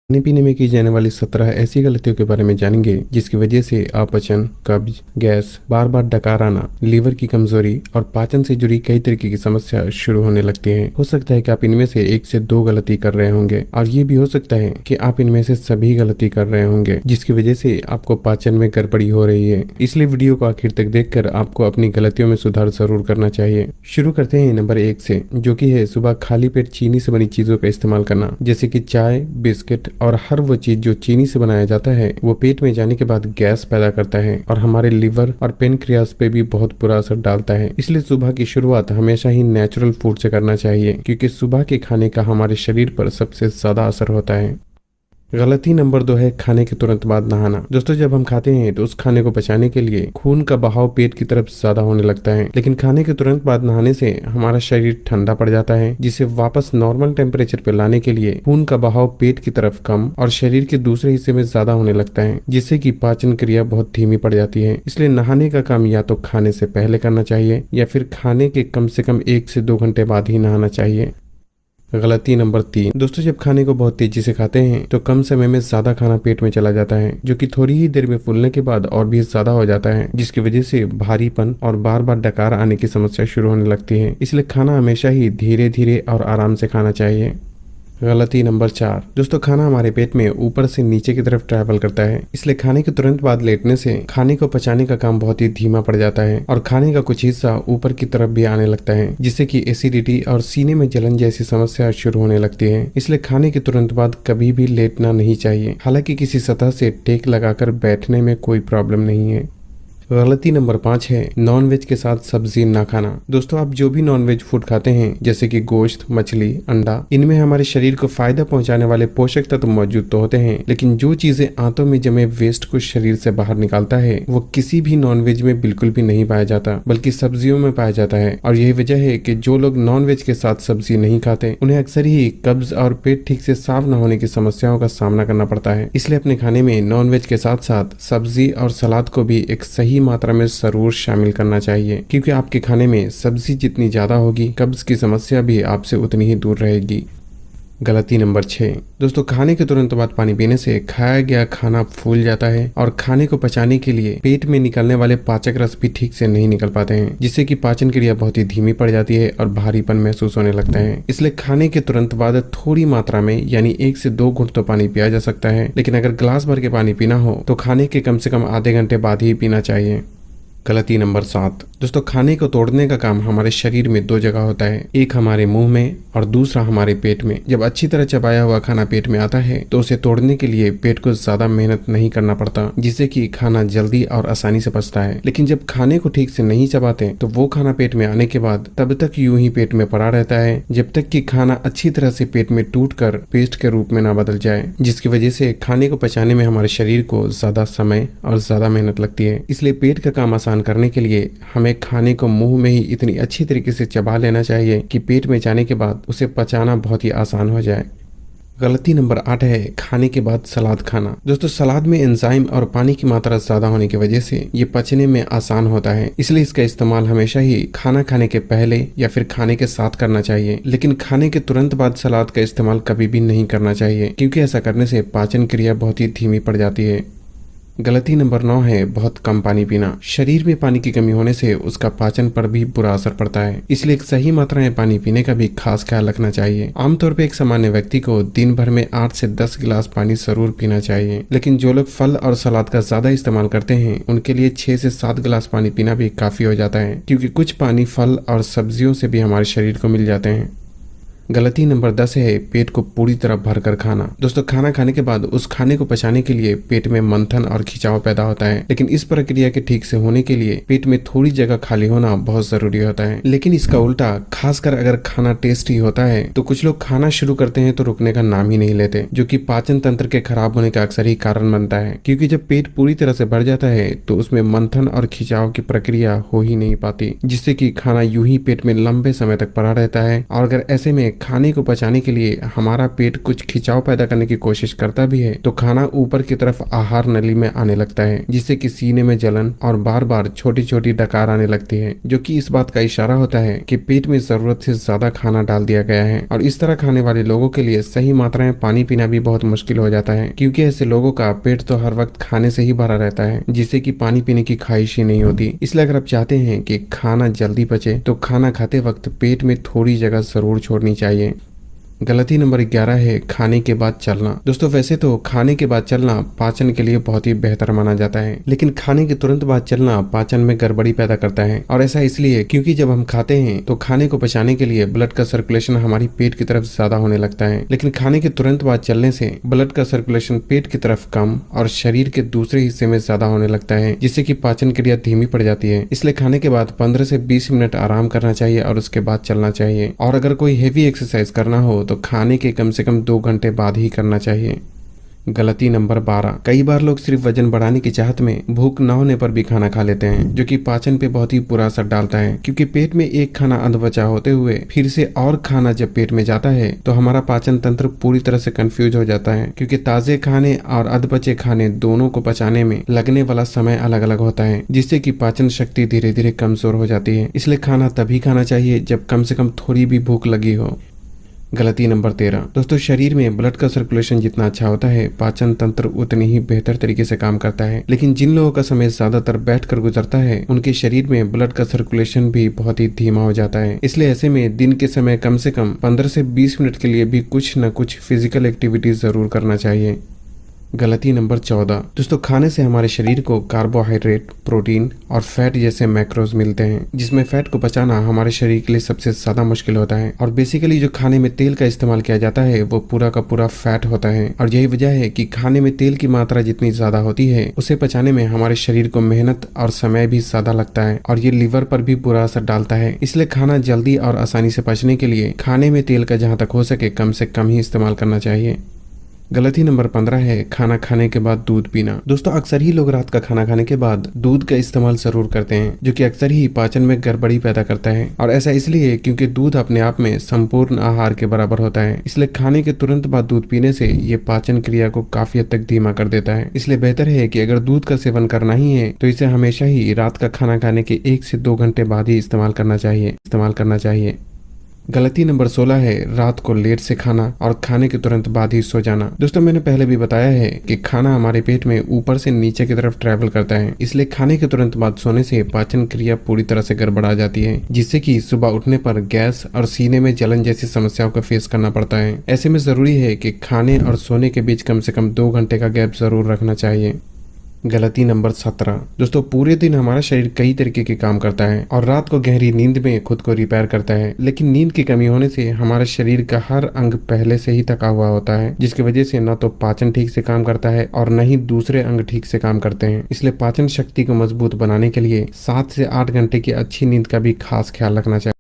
खाने पीने में की जाने वाली 17 ऐसी गलतियों के बारे में जानेंगे जिसकी वजह से अपचन, कब्ज, गैस, बार बार डकार आना, लीवर की कमजोरी और पाचन से जुड़ी कई तरीके की समस्या शुरू होने लगती है। हो सकता है कि आप इनमें से एक से दो गलती कर रहे होंगे और ये भी हो सकता है कि आप इनमें से सभी गलती कर रहे होंगे जिसकी वजह से आपको पाचन में गड़बड़ी हो रही है। इसलिए वीडियो को आखिर तक देखकर आपको अपनी गलतियों में सुधार जरूर करना चाहिए। शुरू करते हैं नंबर 1 से, जो कि है सुबह खाली पेट चीनी से बनी चीजों का इस्तेमाल करना, जैसे कि चाय, बिस्किट और हर वो चीज जो चीनी से बनाया जाता है वो पेट में जाने के बाद गैस पैदा करता है और हमारे लिवर और पेनक्रियास पे भी बहुत बुरा असर डालता है। इसलिए सुबह की शुरुआत हमेशा ही नेचुरल फूड से करना चाहिए, क्योंकि सुबह के खाने का हमारे शरीर पर सबसे ज्यादा असर होता है। गलती नंबर 2 है खाने के तुरंत बाद नहाना। दोस्तों, जब हम खाते हैं तो उस खाने को पचाने के लिए खून का बहाव पेट की तरफ ज्यादा होने लगता है, लेकिन खाने के तुरंत बाद नहाने से हमारा शरीर ठंडा पड़ जाता है, जिसे वापस नॉर्मल टेम्परेचर पे लाने के लिए खून का बहाव पेट की तरफ कम और शरीर के दूसरे हिस्से में ज्यादा होने लगता है, जिससे कि पाचन क्रिया बहुत धीमी पड़ जाती है। इसलिए नहाने का काम या तो खाने से पहले करना चाहिए या फिर खाने के कम से कम 1 से 2 घंटे बाद ही नहाना चाहिए। गलती नंबर 3, दोस्तों, जब खाने को बहुत तेजी से खाते हैं तो कम समय में ज्यादा खाना पेट में चला जाता है, जो कि थोड़ी ही देर में फूलने के बाद और भी ज्यादा हो जाता है, जिसकी वजह से भारीपन और बार बार डकार आने की समस्या शुरू होने लगती है। इसलिए खाना हमेशा ही धीरे धीरे और आराम से खाना चाहिए। गलती नंबर 4, दोस्तों, खाना हमारे पेट में ऊपर से नीचे की तरफ ट्रैवल करता है, इसलिए खाने के तुरंत बाद लेटने से खाने को पचाने का काम बहुत ही धीमा पड़ जाता है और खाने का कुछ हिस्सा ऊपर की तरफ भी आने लगता है, जिससे कि एसिडिटी और सीने में जलन जैसी समस्या शुरू होने लगती है। इसलिए खाने के तुरंत बाद कभी भी लेटना नहीं चाहिए। हालांकि किसी सतह से टेक लगाकर बैठने में कोई प्रॉब्लम नहीं है। गलती नंबर 5 है नॉनवेज के साथ सब्जी ना खाना। दोस्तों, आप जो भी नॉनवेज फूड खाते हैं, जैसे कि गोश्त, मछली, अंडा, इनमें हमारे शरीर को फायदा पहुंचाने वाले पोषक तत्व मौजूद तो होते हैं, लेकिन जो चीजें आंतों में जमे वेस्ट को शरीर से बाहर निकालता है वो किसी भी नॉनवेज में बिल्कुल भी नहीं पाया जाता, बल्कि सब्जियों में पाया जाता है। और यही वजह है कि जो लोग नॉनवेज के साथ सब्जी नहीं खाते उन्हें अक्सर ही कब्ज और पेट ठीक से साफ न होने की समस्याओं का सामना करना पड़ता है। इसलिए अपने खाने में नॉनवेज के साथ साथ सब्जी और सलाद को भी एक सही मात्रा में जरूर शामिल करना चाहिए, क्योंकि आपके खाने में सब्जी जितनी ज्यादा होगी कब्ज की समस्या भी आपसे उतनी ही दूर रहेगी। गलती नंबर 6, दोस्तों, खाने के तुरंत बाद पानी पीने से खाया गया खाना फूल जाता है और खाने को पचाने के लिए पेट में निकलने वाले पाचक रस भी ठीक से नहीं निकल पाते हैं, जिससे कि पाचन क्रिया बहुत ही धीमी पड़ जाती है और भारीपन महसूस होने लगता है। इसलिए खाने के तुरंत बाद थोड़ी मात्रा में यानी 1 से 2 घूंट तो पानी पिया जा सकता है, लेकिन अगर गिलास भर के पानी पीना हो तो खाने के कम से कम आधे घंटे बाद ही पीना चाहिए। गलती नंबर 7, दोस्तों, खाने को तोड़ने का काम हमारे शरीर में 2 जगह होता है, एक हमारे मुंह में और दूसरा हमारे पेट में। जब अच्छी तरह चबाया हुआ खाना पेट में आता है तो उसे तोड़ने के लिए पेट को ज्यादा मेहनत नहीं करना पड़ता, जिससे कि खाना जल्दी और आसानी से पचता है। लेकिन जब खाने को ठीक से नहीं चबाते तो वो खाना पेट में आने के बाद तब तक यूं ही पेट में पड़ा रहता है जब तक कि खाना अच्छी तरह से पेट में टूट कर पेस्ट के रूप में ना बदल जाए, जिसकी वजह से खाने को पचाने में हमारे शरीर को ज्यादा समय और ज्यादा मेहनत लगती है। इसलिए पेट का काम आसान करने के लिए हमें खाने को मुंह में ही इतनी अच्छी तरीके से चबा लेना चाहिए कि पेट में जाने के बाद उसे पचाना बहुत ही आसान हो जाए। गलती नंबर 8 है खाने के बाद सलाद खाना। दोस्तों, सलाद में एंजाइम और पानी की मात्रा ज्यादा होने की वजह से ये पचने में आसान होता है, इसलिए इसका इस्तेमाल हमेशा ही खाना खाने के पहले या फिर खाने के साथ करना चाहिए, लेकिन खाने के तुरंत बाद सलाद का इस्तेमाल कभी भी नहीं करना चाहिए, क्योंकि ऐसा करने से पाचन क्रिया बहुत ही धीमी पड़ जाती है। गलती नंबर 9 है बहुत कम पानी पीना। शरीर में पानी की कमी होने से उसका पाचन पर भी बुरा असर पड़ता है, इसलिए एक सही मात्रा में पानी पीने का भी खास ख्याल रखना चाहिए। आमतौर पर एक सामान्य व्यक्ति को दिन भर में 8 से 10 गिलास पानी जरूर पीना चाहिए, लेकिन जो लोग फल और सलाद का ज्यादा इस्तेमाल करते हैं उनके लिए 6 से 7 गिलास पानी पीना भी काफी हो जाता है, क्योंकि कुछ पानी फल और सब्जियों से भी हमारे शरीर को मिल जाते हैं। गलती नंबर 10 है पेट को पूरी तरह भर कर खाना। दोस्तों, खाना खाने के बाद उस खाने को पचाने के लिए पेट में मंथन और खिंचाव पैदा होता है, लेकिन इस प्रक्रिया के ठीक से होने के लिए पेट में थोड़ी जगह खाली होना बहुत जरूरी होता है। लेकिन इसका उल्टा, खासकर अगर खाना टेस्टी होता है तो कुछ लोग खाना शुरू करते हैं तो रुकने का नाम ही नहीं लेते, जो कि पाचन तंत्र के खराब होने का अक्सर ही कारण बनता है, क्योंकि जब पेट पूरी तरह से भर जाता है तो उसमें मंथन और खिंचाव की प्रक्रिया हो ही नहीं पाती, जिससे कि खाना यूं ही पेट में लंबे समय तक पड़ा रहता है। और अगर ऐसे में खाने को पचाने के लिए हमारा पेट कुछ खिंचाव पैदा करने की कोशिश करता भी है तो खाना ऊपर की तरफ आहार नली में आने लगता है, जिससे कि सीने में जलन और बार बार छोटी छोटी डकार आने लगती है, जो कि इस बात का इशारा होता है कि पेट में जरूरत से ज्यादा खाना डाल दिया गया है। और इस तरह खाने वाले लोगों के लिए सही मात्रा में पानी पीना भी बहुत मुश्किल हो जाता है, क्योंकि ऐसे लोगों का पेट तो हर वक्त खाने से ही भरा रहता है, जिससे कि पानी पीने की ख्वाहिश ही नहीं होती। इसलिए अगर आप चाहते हैं कि खाना जल्दी पचे तो खाना खाते वक्त पेट में थोड़ी जगह जरूर छोड़नी चाहिए। गलती नंबर 11 है खाने के बाद चलना। दोस्तों वैसे तो खाने के बाद चलना पाचन के लिए बहुत ही बेहतर माना जाता है, लेकिन खाने के तुरंत बाद चलना पाचन में गड़बड़ी पैदा करता है। और ऐसा इसलिए क्योंकि जब हम खाते हैं तो खाने को पचाने के लिए ब्लड का सर्कुलेशन हमारी पेट की तरफ ज्यादा होने लगता है, लेकिन खाने के तुरंत बाद चलने से ब्लड का सर्कुलेशन पेट की तरफ कम और शरीर के दूसरे हिस्से में ज्यादा होने लगता है, जिससे कि पाचन क्रिया धीमी पड़ जाती है। इसलिए खाने के बाद 15 से 20 मिनट आराम करना चाहिए और उसके बाद चलना चाहिए। और अगर कोई हेवी एक्सरसाइज करना हो तो खाने के कम से कम 2 घंटे बाद ही करना चाहिए। गलती नंबर 12, कई बार लोग सिर्फ वजन बढ़ाने की चाहत में भूख न होने पर भी खाना खा लेते हैं, जो कि पाचन पे बहुत ही बुरा असर डालता है, क्योंकि पेट में एक खाना अधबचा होते हुए फिर से और खाना जब पेट में जाता है तो हमारा पाचन तंत्र पूरी तरह से कंफ्यूज हो जाता है, क्योंकि ताजे खाने और अधबचे खाने दोनों को पचाने में लगने वाला समय अलग अलग होता है, जिससे कि पाचन शक्ति धीरे धीरे कमजोर हो जाती है। इसलिए खाना तभी खाना चाहिए जब कम से कम थोड़ी भी भूख लगी हो। गलती नंबर 13, दोस्तों शरीर में ब्लड का सर्कुलेशन जितना अच्छा होता है पाचन तंत्र उतनी ही बेहतर तरीके से काम करता है, लेकिन जिन लोगों का समय ज्यादातर बैठकर गुजरता है उनके शरीर में ब्लड का सर्कुलेशन भी बहुत ही धीमा हो जाता है। इसलिए ऐसे में दिन के समय कम से कम 15 से 20 मिनट के लिए भी कुछ न कुछ फिजिकल एक्टिविटी जरूर करना चाहिए। गलती नंबर 14, दोस्तों खाने से हमारे शरीर को कार्बोहाइड्रेट, प्रोटीन और फैट जैसे मैक्रोज मिलते हैं, जिसमें फैट को पचाना हमारे शरीर के लिए सबसे ज्यादा मुश्किल होता है। और बेसिकली जो खाने में तेल का इस्तेमाल किया जाता है वो पूरा का पूरा फैट होता है, और यही वजह है कि खाने में तेल की मात्रा जितनी ज्यादा होती है उसे पचाने में हमारे शरीर को मेहनत और समय भी ज्यादा लगता है, और ये लीवर पर भी बुरा असर डालता है। इसलिए खाना जल्दी और आसानी से पचने के लिए खाने में तेल का जहाँ तक हो सके कम से कम ही इस्तेमाल करना चाहिए। गलती नंबर 15 है खाना खाने के बाद दूध पीना। दोस्तों अक्सर ही लोग रात का खाना खाने के बाद दूध का इस्तेमाल जरूर करते हैं, जो कि अक्सर ही पाचन में गड़बड़ी पैदा करता है। और ऐसा इसलिए क्योंकि दूध अपने आप में संपूर्ण आहार के बराबर होता है, इसलिए खाने के तुरंत बाद दूध पीने से ये पाचन क्रिया को काफी हद तक धीमा कर देता है। इसलिए बेहतर है कि अगर दूध का सेवन करना ही है तो इसे हमेशा ही रात का खाना खाने के 1 से 2 घंटे बाद ही इस्तेमाल करना चाहिए। गलती नंबर 16 है रात को लेट से खाना और खाने के तुरंत बाद ही सो जाना। दोस्तों मैंने पहले भी बताया है कि खाना हमारे पेट में ऊपर से नीचे की तरफ ट्रैवल करता है, इसलिए खाने के तुरंत बाद सोने से पाचन क्रिया पूरी तरह से गड़बड़ा जाती है, जिससे कि सुबह उठने पर गैस और सीने में जलन जैसी समस्याओं का फेस करना पड़ता है। ऐसे में जरूरी है कि खाने और सोने के बीच कम से कम 2 घंटे का गैप जरूर रखना चाहिए। गलती नंबर 17, दोस्तों पूरे दिन हमारा शरीर कई तरीके के काम करता है और रात को गहरी नींद में खुद को रिपेयर करता है, लेकिन नींद की कमी होने से हमारे शरीर का हर अंग पहले से ही थका हुआ होता है, जिसकी वजह से न तो पाचन ठीक से काम करता है और न ही दूसरे अंग ठीक से काम करते हैं। इसलिए पाचन शक्ति को मजबूत बनाने के लिए 7 से 8 घंटे की अच्छी नींद का भी खास ख्याल रखना चाहिए।